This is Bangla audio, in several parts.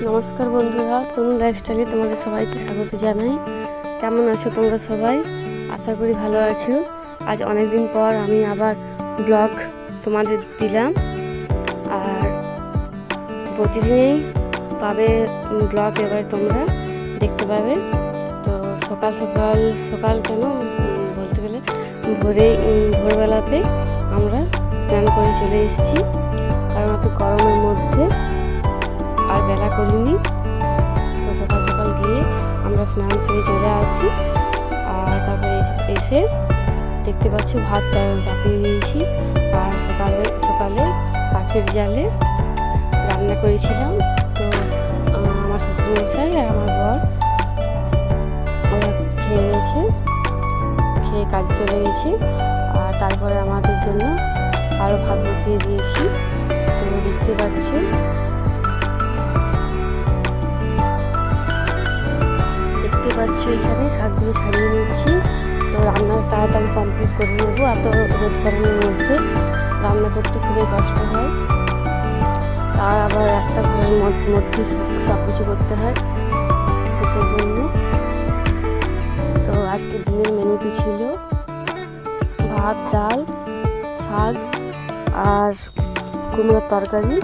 নমস্কার বন্ধুরা, তনু লাইফস্টাইলে তোমাদের সবাইকে স্বাগত জানাই। কেমন আছো তোমরা সবাই? আশা করি ভালো আছো। আজ অনেক দিন পর আমি আবার ব্লগ তোমাদের দিলাম, আর প্রতিদিনই পাবে ব্লগ এবার তোমরা দেখতে পাবে। তো সকাল সকাল কেন বলতে গেলে ভোরবেলাতে আমরা স্নান করে চলে এসেছি, কারণ এত গরমের মধ্যে আর বেলা করিনি। তো সকাল গিয়ে আমরা স্নান সেরে চলে আসি, আর তারপরে এসে দেখতে পাচ্ছি ভাত চাপিয়ে দিয়েছি। আর সকালে কাঠের জালে রান্না করেছিলাম। তো আমার শ্বশুরমশাই আর আমার বর ওরা খেয়ে কাজে চলে গেছে। আর তারপরে আমাদের জন্য আরও ভাত বসিয়ে দিয়েছি। তো দেখতে পাচ্ছি এখানে শাকগুলো ছাড়িয়ে নিচ্ছি। তো রান্না তাড়াতাড়ি কমপ্লিট করে নেবো। এত রোদ গরমের মধ্যে রান্না করতে খুবই কষ্ট হয়, আর আবার একটা ঘরের মধ্যে সব কিছু করতে হয়। তো সেই জন্য তো আজকে দিনের মেনুতে ছিল ভাত, ডাল, শাক আর কুমড়োর তরকারি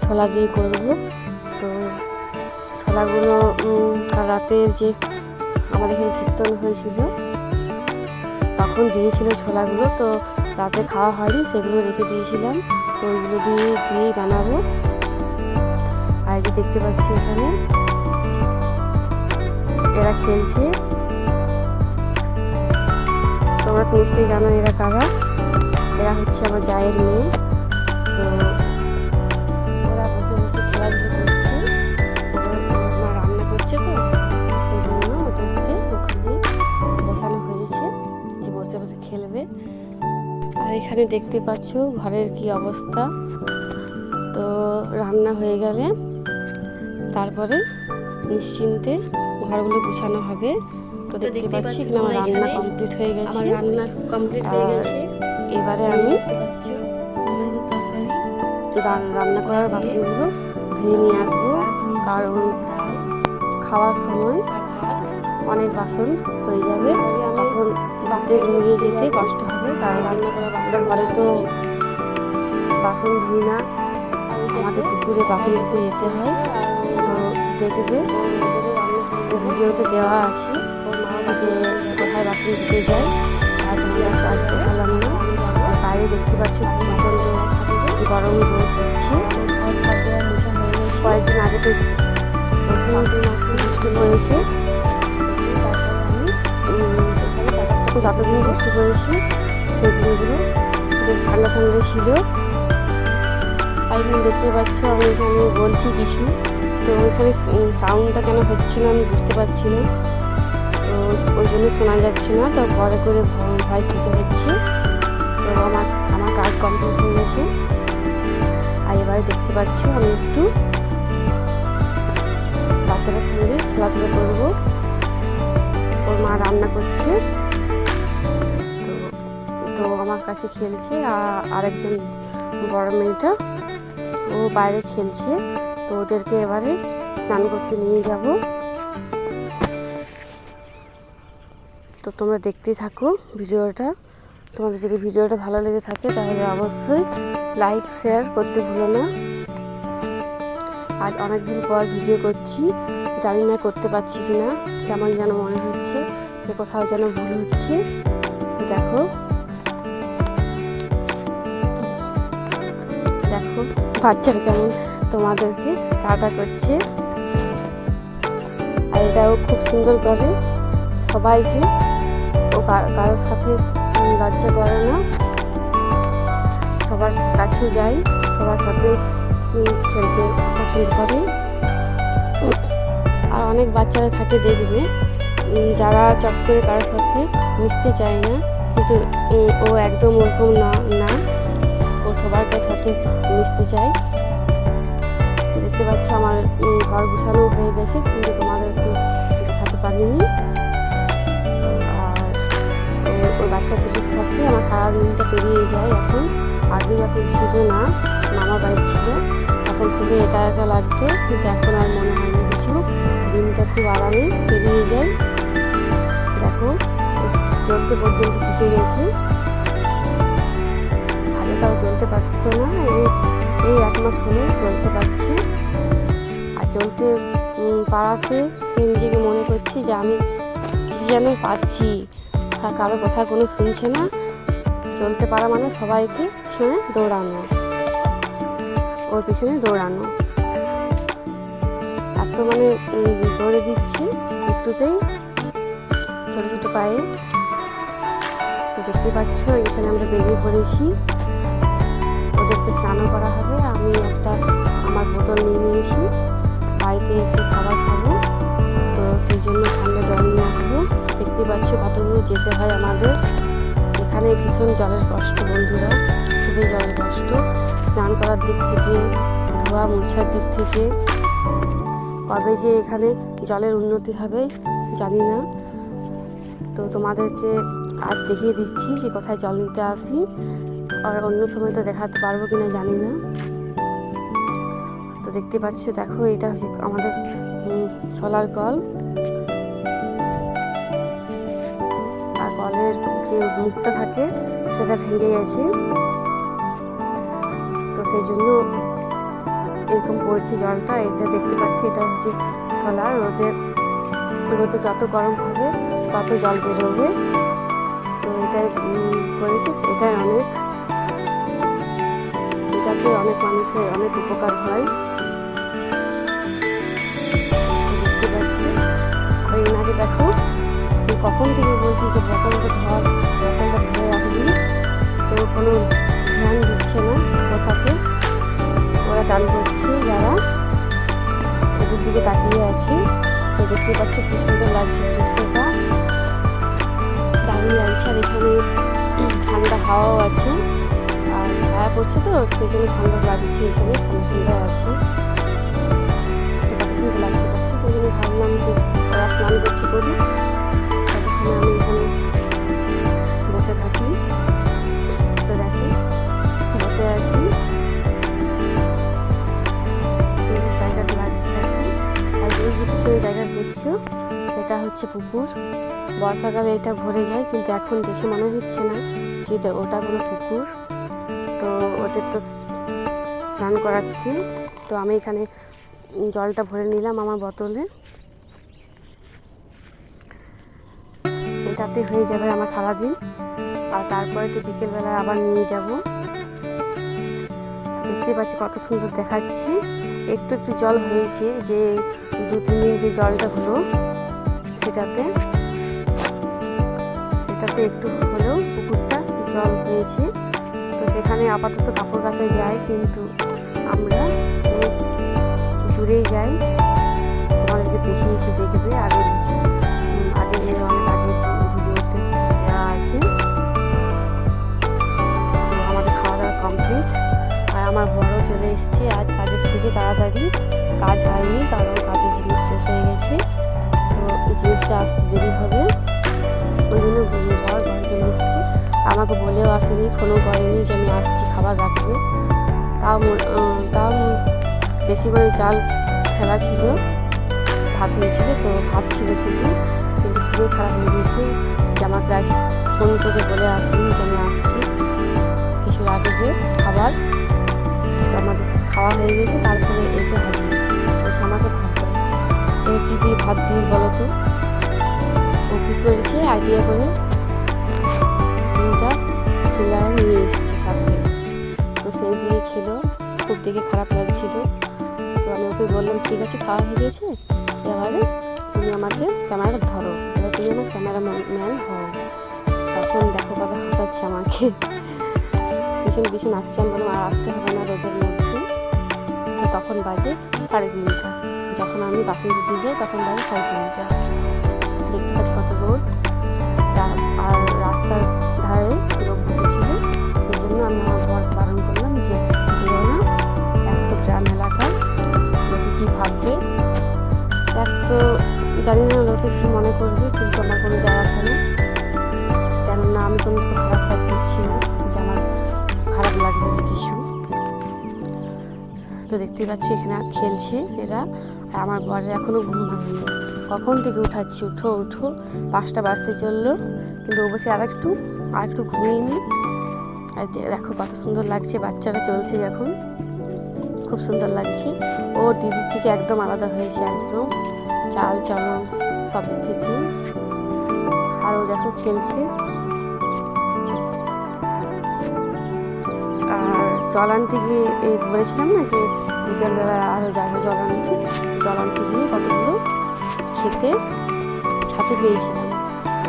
ছোলা দিয়ে করব। তো ছোলাগুলো কাল রাতে যে আমাদের এখানে কীর্তন হয়েছিল তখন দিয়েছিল ছোলাগুলো, তো রাতে খাওয়া হয়নি, সেগুলো রেখে দিয়েছিলাম। তো ওইগুলো দিয়েই বানাবো। আর যে দেখতে পাচ্ছি এখানে এরা খেলছে। তোমরা নিশ্চয়ই জানো এরা কারা। এরা হচ্ছে আমার জায়ের মেয়ে। তো ওরা বসে খেলাধুলো করছে, মা রান্না করছে। তো সেই জন্য ওদেরকে ওখানে বসানো হয়েছে যে বসে খেলবে। আর এখানে দেখতে পাচ্ছ ঘরের কি অবস্থা। তো রান্না হয়ে গেলে তারপরে নিশ্চিন্তে ঘরগুলো গুছানো হবে। তো দেখতে পাচ্ছি আমার রান্না কমপ্লিট হয়ে গেছে। এবারে আমি রান্না করার বাসনগুলো ধুয়ে নিয়ে আসবো, কারণ খাওয়ার সময় অনেক বাসন হয়ে যাবে, তখন বাসে নিয়ে যেতে কষ্ট হবে। কারণ রান্না করার বাসন ঘরে তো বাসন ধুই না, আমাদের পুকুরে বাসন ধুতে যেতে হয়। তো দেখবে ভিডিওতে দেওয়া আছে যে কোথায় বাসন ধুতে যায়, আর তোমরা কাজ দেখালাম না। বাইরে দেখতে পাচ্ছ প্রচণ্ড গরম রোদ দিচ্ছে। কয়েকদিন আগে তো বৃষ্টি পড়েছে। যতদিন বৃষ্টি পড়েছে সেই দিনগুলো বেশ ঠান্ডা ছিল। আর এখানে দেখতে পাচ্ছ আমি এখানে বলছি কিছু, তো ওইখানে সাউন্ডটা কেন হচ্ছে না আমি বুঝতে পারছি না। তো ওই জন্য শোনা যাচ্ছে না, তো পরে করে ভয়েস দিতে হচ্ছে। তো আমার কাজ কমপ্লিট হয়ে গেছে। আর এবারে দেখতে পাচ্ছ আমি একটু বাচ্চাটার সঙ্গে খেলাধুলা করবো। ওর মা রান্না করছে, তো আমার কাছে খেলছে। আর আরেকজন বড় মেয়েটা ও বাইরে খেলছে। তো ওদেরকে এবারে স্নান করতে নিয়ে যাব। তো তোমরা দেখতেই থাকো ভিডিওটা। তোমাদের যদি ভিডিওটা ভালো লেগে থাকে তাহলে অবশ্যই লাইক শেয়ার করতে ভুলো না। আজ অনেকদিন পর ভিডিও করছি, জানি না করতে পারছি কিনা, কেমন যেন মনে হচ্ছে যে কোথাও যেন ভুল হচ্ছে। দেখো বাচ্চারা কেমন তোমাদেরকে টাটা করছে। আর এটাও খুব সুন্দর করে সবাইকে, ও কারোর সাথে লজ্জা করে না, সবার কাছে যায়, সবার সাথে খেলতে পছন্দ করে। আর অনেক বাচ্চারা থাকে দেখবে যারা চট করে কারোর সাথে মিশতে চায় না, কিন্তু ও একদম ওরকম না, ও সবার সাথে মিশতে চায়। তো দেখতে পাচ্ছ আমার ঘর গুছানো হয়ে গেছে, কিন্তু তোমাদেরকে দেখাতে পারিনি। আর ওই বাচ্চা দুটোর সাথে আমার সারাদিনটা পেরিয়ে যায় এখন। আগে যখন ছিল না, মামা বাড়ি ছিল, তখন খুবই একা লাগতো, কিন্তু এখন আর আরামে পেরিয়ে যাই। দেখো চলতে পর্যন্ত শিখে গেছি, আগে তাও চলতে পারতো না, এই 1 মাস হলো চলতে পারছি। আর চলতে পারাতে সে নিজেকে মনে করছে যে আমি কি যেন পাচ্ছি, কারো কথা কোনো শুনছে না। চলতে পারা মানে সবাইকে পিছনে দৌড়ানো, ওর পিছনে দৌড়ানো, এত মানে দৌড়ে দিচ্ছে একটুতেই ছোটো ছোটো পায়ে। তো দেখতে পাচ্ছ এখানে আমরা বেরিয়ে পড়েছি, ওদেরকে স্নানও করা হবে। আমি আমার বোতল নিয়ে নিয়েছি, বাড়িতে এসে খাবার খাবো, তো সেই জন্য ঠান্ডা জল নিয়ে আসবো। দেখতে পাচ্ছ কত দূর যেতে হয় আমাদের। এখানে ভীষণ জলের কষ্ট বন্ধুরা, খুবই জলের কষ্ট, স্নান করার দিক থেকে, ধোয়া মোছার দিক থেকে। কবে যে এখানে জলের উন্নতি হবে জানি না। তো তোমাদেরকে আজ দেখিয়ে দিচ্ছি যে কোথায় জল নিতে আসি, আর অন্য সময় তো দেখাতে পারবো কিনা জানি না। তো দেখতে পাচ্ছ, দেখো এটা হচ্ছে আমাদের সোলার কল, আর কলের যে মুখটা থাকে সেটা ভেঙে গেছে, তো সেই জন্য এরকম পড়ছে জলটা। এটা দেখতে পাচ্ছি এটা হচ্ছে সোলার, রোদে যত গরম হবে তত জল বেরোবে। তো এটাই করেছি, এটাই এটাতে অনেক মানুষের অনেক উপকার হয়। দেখতে পাচ্ছি আর এনাকে দেখো কখন থেকে বলছি যে বোতলটা ধরে রাখবি, তো কোনো ধ্যান দিচ্ছে না কোথাতে। ওরা চান করছে যারা, ওদের দিকে তাকিয়ে আছি। তো দেখতে পাচ্ছি কি সুন্দর লাগছে দৃশ্যটা, দারুণ লাগছে। আর এখানে ঠান্ডা হাওয়াও আছে, আর ছায়া পড়ছে তো সেই জন্য ঠান্ডা লাগছে, এখানে ঠান্ডা আছে। তো কত সুন্দর লাগছে দেখো, সেই জন্য ভাবলাম যে ওরা স্নান করছে করি, ততক্ষণে আমি এখানে বসে থাকি। তো দেখো বসে আছি, সুন্দর জায়গাটা লাগছে দেখো। আর এই যে পিছনে জায়গা দেখছো সেটা হচ্ছে পুকুর। বর্ষাকালে এটা ভরে যায়, কিন্তু এখন দেখে মনে হচ্ছে না যে ওটা কোনো পুকুর। তো ওদের তো স্নান করাচ্ছি, তো আমি এখানে জলটা ভরে নিলাম আমার বোতলে, এটাতে হয়ে যাবে আমার সারাদিন। আর তারপরে তো বিকেলবেলায় আবার নিয়ে যাব। দেখতে পাচ্ছি কত সুন্দর দেখাচ্ছে। একটু একটু জল হয়েছে, যে 2-3 দিন যে জলটা হলো সেটাতে একটু হলেও পুকুরটা জল হয়েছে। তো সেখানে আপাতত কাপড় কাচায় যাই, কিন্তু আমরা সে দূরেই যাই। তোমাদেরকে দেখিয়েছি, দেখবে আগে অনেক আগে ভিডিওতে দেওয়া আছে। তো আমাদের খাওয়া দাওয়া কমপ্লিট, আর আমার বড় চলে এসছে আজ কাজের থেকে তাড়াতাড়ি। কাজ হয়নি কারণ কাজের জিনিস শেষ হয়ে গেছে, তো জিনিসটা আসতে দেরি হবে, ওই জন্য বর ঘরে চলে এসছে। আমাকে বলেও আসেনি, ফোনও করেনি যে আমি আসছি খাবার রাখবে। তাও বেশি করে চাল ফেলা ছিল, ভাত হয়েছিল, তো ভাত ছিল শুধু, কিন্তু খুবই খারাপ লেগেছে যে আমাকে আজ ফোন করে বলে আসেনি যে আমি আসছি। কিছু লাগবে খাবার, তো আমাদের খাওয়া হয়ে গেছে, তারপরে এসে হাজির বলছে আমাকে ভাত দাও। এবার কী দিয়ে ভাত দিই বলো তো? ও কী করেছে আইডিয়া করে 3টা সিঙ্গারা নিয়ে এসেছে সাথে, তো সেই দিয়ে খেলো। খুব দেখে খারাপ লাগছিল, তো আমি ওকে বললাম ঠিক আছে খাওয়া হয়ে গেছে, এবারে তুমি আমাকে ক্যামেরা ধরো, এবার তুমি আমার ক্যামেরা ম্যান হও। তখন দেখো কথা হাসাচ্ছে আমাকে, পিছন আসছে। আমি বললাম আর আসতে হবে না রোদের মধ্যে। তো তখন বাজে 3:30, যখন আমি বাসন দিতে যাই তখন বাজে 3:30। দেখতে পাচ্ছি কত রোদ, আর রাস্তার ধারে লোক বসেছিল, সেই জন্য আমি আমার বরকে বারণ করলাম যে যেও না, এক তো গ্রাম এলাকায় লোকে কী ভাববে, এক তো জানি না লোকে কী মনে করবে, কিন্তু আমার কোনো যায় আসে না, কেননা আমি কোনো তো খারাপ কাজ করছি না যে আমার খারাপ লাগবে কিছু। তো তো দেখতে পাচ্ছি এখানে খেলছে এরা। আর আমার বরের এখনও ঘুম ভাঙেনি, কখন থেকে উঠাচ্ছি, উঠো উঠো, 5টা বাজতে চললো, কিন্তু ও বলছে আর একটু ঘুমিয়ে নি। আর দেখো কত সুন্দর লাগছে, বাচ্চারা চলছে যখন খুব সুন্দর লাগছে। ও দিদির থেকে একদম আলাদা হয়েছে, একদম চাল চলন সব দিক থেকে। আর ও দেখো খেলছে। আর জলান্তি গিয়ে বলেছিলাম না যে বিকেলবেলা আরও যাবো জলান্তি গিয়ে কতগুলো খেতে ছাতু পেয়েছিলাম,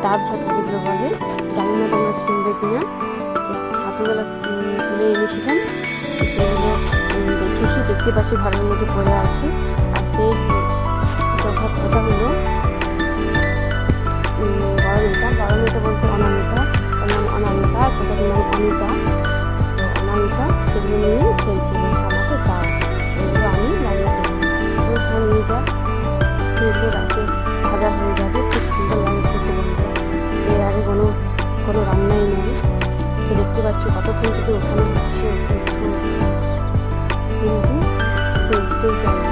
ডাব ছাতু যেগুলো বলে, জানি না তোমরা চিনবে কিনা। ছাতুগুলো তুলে এনেছিলাম, সেগুলো বেছেছি, দেখতে পাচ্ছি ঘরের মধ্যে পড়ে আছে। আর সেই জবা খোসা হলো বড় মেয়েটা বলতে অনামিকা, ছোটো নাম অনিতা। তো অনামিকা সেগুলো নিয়ে খেলছে, বলছে আমাকে দাও, এগুলো আমি রান্না করবো, ওখানে নিয়ে যা, এগুলো রাতে ভাজা হয়ে যাবে, খুব সুন্দর লাগে খেতে বলতে। এর আগে কোনো রান্নাই নেই। তো দেখতে পাচ্ছি কতক্ষণ থেকে ওঠানো হচ্ছে, কিন্তু সে উঠতেই চায় না।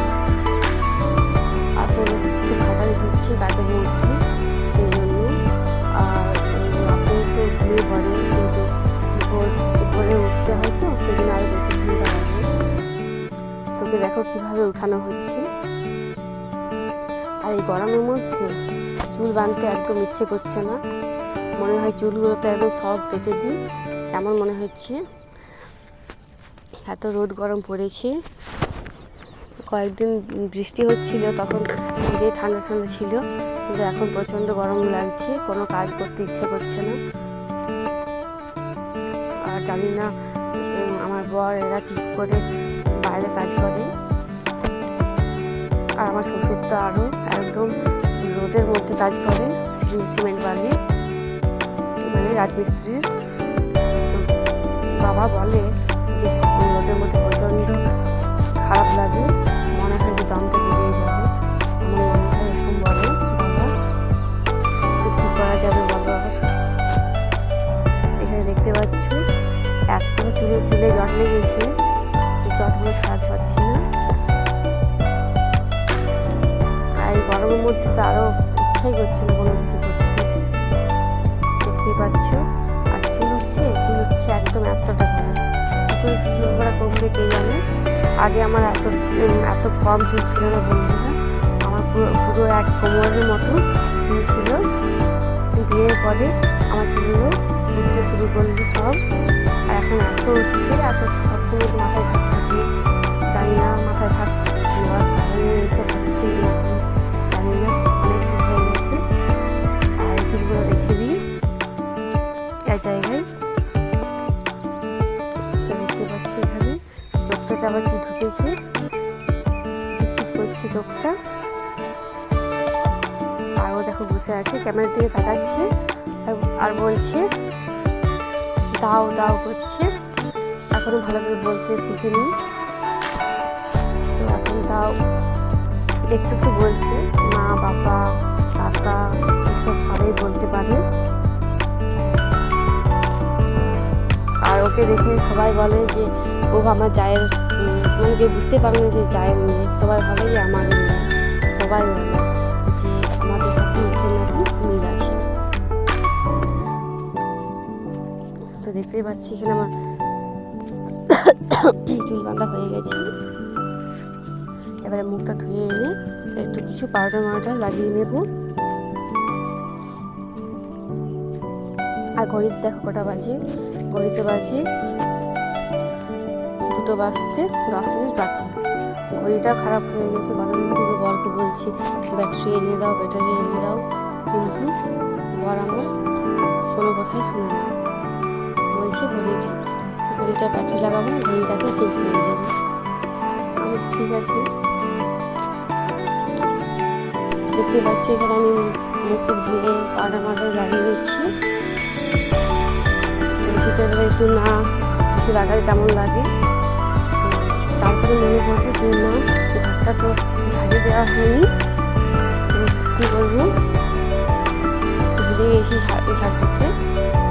আসলে খুব খাটালি হচ্ছে কাজের মধ্যে, সেই জন্য। আর রাতে তো ঘুমিয়ে পড়ে, কিন্তু ভোরে উঠতে হয়, তো সেই জন্য আরও বেশি ঘুমটা লাগে। তোকে দেখো কীভাবে উঠানো হচ্ছে। আর এই গরমের মধ্যে চুল বাঁধতে একদম ইচ্ছে করছে না, মনে হয় চুলগুলোতে একদম সব কেটে দিই এমন মনে হচ্ছে, এত রোদ গরম পড়েছে। কয়েকদিন বৃষ্টি হচ্ছিল, তখন ঠান্ডা ছিল, কিন্তু এখন প্রচণ্ড গরম লাগছে, কোনো কাজ করতে ইচ্ছে করছে না। আর জানি না আমার বর এরা কী করে বাইরে কাজ করে। আর আমার শ্বশুরটা আরও একদম রোদের মধ্যে কাজ করে, সিমেন্ট বালি, মানে রাজমিস্ত্রির। তো বাবা বলে যে রোদের মধ্যে প্রচণ্ড খারাপ লাগে, মনে হয় যে দমটা বেরিয়ে যাবে, আমার মনে হয় এরকম বলে বাবা। তো কী করা যাবে বলো। আবার এখানে দেখতে পাচ্ছ এত চুলে জট লেগেছে, জটগুলো ছাড়াতে পারছি না। আর এই গরমের মধ্যে তো আরও ইচ্ছাই করছে না কোনো কিছু করতে, দেখতেই পাচ্ছ। আর চুল উঠছে একদম এতটা করে, চুল করা কমবে কে জানে। আগে আমার এত কম চুল ছিল না বন্ধুরা, আমার পুরো এক কোমরের মতো চুল ছিল। বিয়ের পরে আমার চুলগুলো উঠতে শুরু করলো সব, আর এখন এত উঠছে। আর সবসময় মাথায় ভাত থাকে, জানি না মাথায় ভাত নেওয়ার কারণে এইসব হচ্ছে না, জানি না, অনেক চুল হয়ে গেছে। আর এই চুলগুলো রেখে দিই এক জায়গায়। তো দেখতে পাচ্ছি এখানে চোখটা আবার কি ঢুকেছে, খিচখিচ করছে চোখটা। আর ও দেখো বসে আছে, ক্যামেরার দিকে তাকাচ্ছে আর বলছে দাও দাও করছে, এখনো ভালো করে বলতে শিখেনি। তো এখন দাও একটু বলছে, মা বাবা কাকা এসব সবাই বলতে পারে। আর ওকে দেখে সবাই বলে যে ও আমার জায়ের, মানে কেউ বুঝতে পারে না যে জায়ের মেয়ে, সবাই ভাবে যে আমাদের মেয়ে, সবাই বলে যে আমাদের সাথে মুখে নাকি মিল আছে। তো দেখতেই পাচ্ছি এখানে আমার চুল বাঁধা হয়ে গেছে। এবারে মুখটা ধুয়ে এনে একটু কিছু পাউডার লাগিয়ে নেব। আর ঘড়িতে দেখো কটা বাজে, ঘড়িতে বাজে 2টো বাজতে 10 মিনিট বাকি। ঘড়িটা খারাপ হয়ে গেছে, কতদিন থেকে বরকে বলছি ব্যাটারি এনে দাও, কিন্তু বর আমার কোনো কথাই শুনে না, বলছে ঘড়িটা ব্যাটারি লাগাবো, ঘড়িটাকে চেঞ্জ করে দেবো। আমি ঠিক আছে। দেখতে পাচ্ছি এখানে আমি মুখ ধুয়ে পাউডার লাগিয়ে দিচ্ছি। বিকেলবেলা একটু না কিছু লাগালে কেমন লাগে। তারপরে মনে করবো যে না ঘরটা তো ঝাড়িয়ে দেওয়া হয়নি, তো কী করবো, ভুলে গেছি ঝাড় দিতে।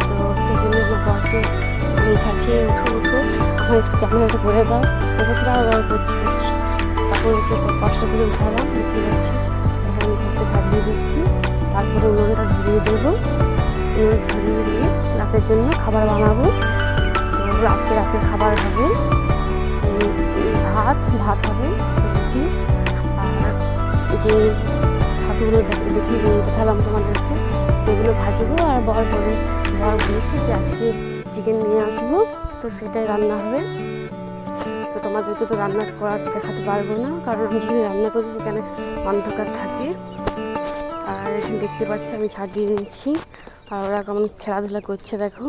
তো সেই জন্য আমার বরকে আমি উঠাচ্ছি, উঠো উঠো আমার একটু ক্যামেরাটা করে দাও, ওপরে আবার করছি। তারপর ওকে কষ্ট করে উঠালাম, দেখতে পাচ্ছি এখানে ঘরটা ঝাড় দিয়ে দিচ্ছি। তারপরে উনুনটা ধরিয়ে দেবো, উনুন ধরিয়ে দিয়ে রাতের জন্য খাবার বানাবো। তো আজকে রাতের খাবার হবে ভাত হবে, রুটি, আর যে ছাতুগুলো দেখালাম তোমাদেরকে সেগুলো ভাজবো। আর বর বলেছি যে আজকে চিকেন নিয়ে আসবো, তো সেটাই রান্না হবে। তো তোমাদেরকে তো রান্না করা দেখাতে পারবো না, কারণ আমি যেখানে রান্না করি সেখানে অন্ধকার থাকে। আর এখানে দেখতে পাচ্ছি আমি ছাড় দিয়ে নিচ্ছি, আর ওরা কেমন খেলাধুলা করছে দেখো।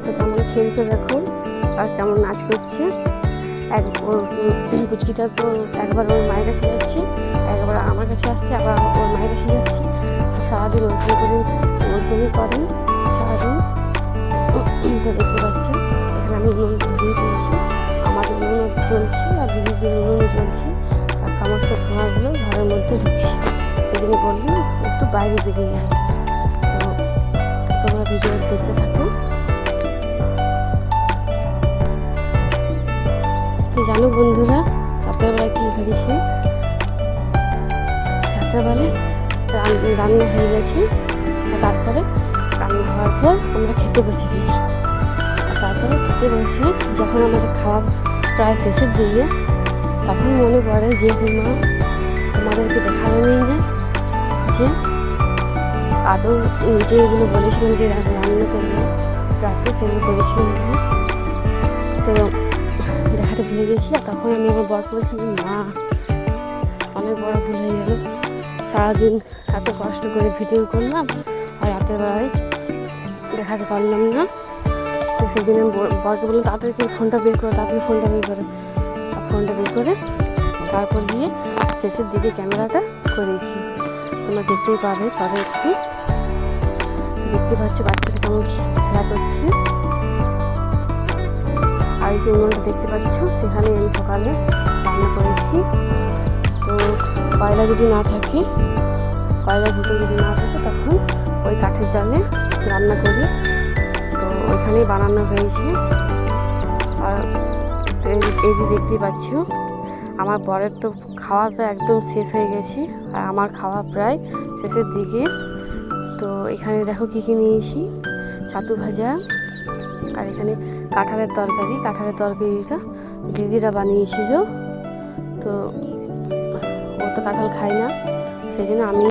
তো কেমন খেলছে দেখো, আর কেমন নাচ করছে। পুচকিটা তো একবার ওর মায়ের কাছে যাচ্ছে, একবার আমার কাছে আসছে, আবার ওর মায়ের কাছে যাচ্ছে। সারাদিন ওরকমই করে সারাদিন। তো দেখতে পাচ্ছ এখানে আমি উনুন ধরিয়ে দিয়েছি, আমাদের উনুনও চলছে আর দিদিদের উনুনও চলছে, আর সমস্ত ধোঁয়াগুলো ঘরের মধ্যে ঢুকছে। সেই জন্য বললাম একটু বাইরে বেরিয়ে যায়। তো তোমরা ভিডিও দেখতে থাকো। তো জানো বন্ধুরা, রাত্রেবেলায় কী ভেবেছি, রাত্রেবেলায় রান্না হয়ে গেছে। তারপরে রান্না হওয়ার পর আমরা খেতে বসে গেছি। আর তারপরে খেতে বসে যখন আমাদের খাওয়া প্রায় শেষের দিকে, তখন মনে পড়ে যে মা তোমাদেরকে দেখানো নেই না যে আদৌ যেগুলো বলেছিলাম যে রান্না করবো রাতে, সেগুলো করেছিলাম না। তো দেখাতে ভুলে গেছি। আর তখন আমি আমার বর বলছি যে মা অনেক বড় ভুল হয়ে গেল, সারাদিন এত কষ্ট করে ভিডিও করলাম আর রাতের বেলায় দেখাতে পারলাম না। তো সেই জন্য বরকে বললাম তাড়াতাড়ি ফোনটা বের করে, তাড়াতাড়ি ফোনটা বের করে তারপর গিয়ে শেষের দিকে ক্যামেরাটা করেছি। তোমরা দেখতেই পাবে পরে একটু। তো দেখতে পাচ্ছ বাচ্চাটা কেমন খেলা করছে। আর এই যে উনুনটা দেখতে পাচ্ছ, সেখানে আমি সকালে রান্না করেছি। তো কয়লা যদি না থাকে, কয়লার ভিতরে যদি না থাকে, তখন ওই কাঠের জালে রান্না করি। তো ওইখানেই বানানো হয়েছে। আর এই যে দেখতেই পাচ্ছ আমার বরের তো খাওয়াটা একদম শেষ হয়ে গেছে, আর আমার খাওয়া প্রায় শেষের দিকে। তো এখানে দেখো কী কী নিয়েছি, ছাতু ভাজা, আর এখানে কাঁঠালের তরকারিটা দিদিরা বানিয়েছিল। তো ও তো কাঁঠাল খায় না, সেই জন্য আমি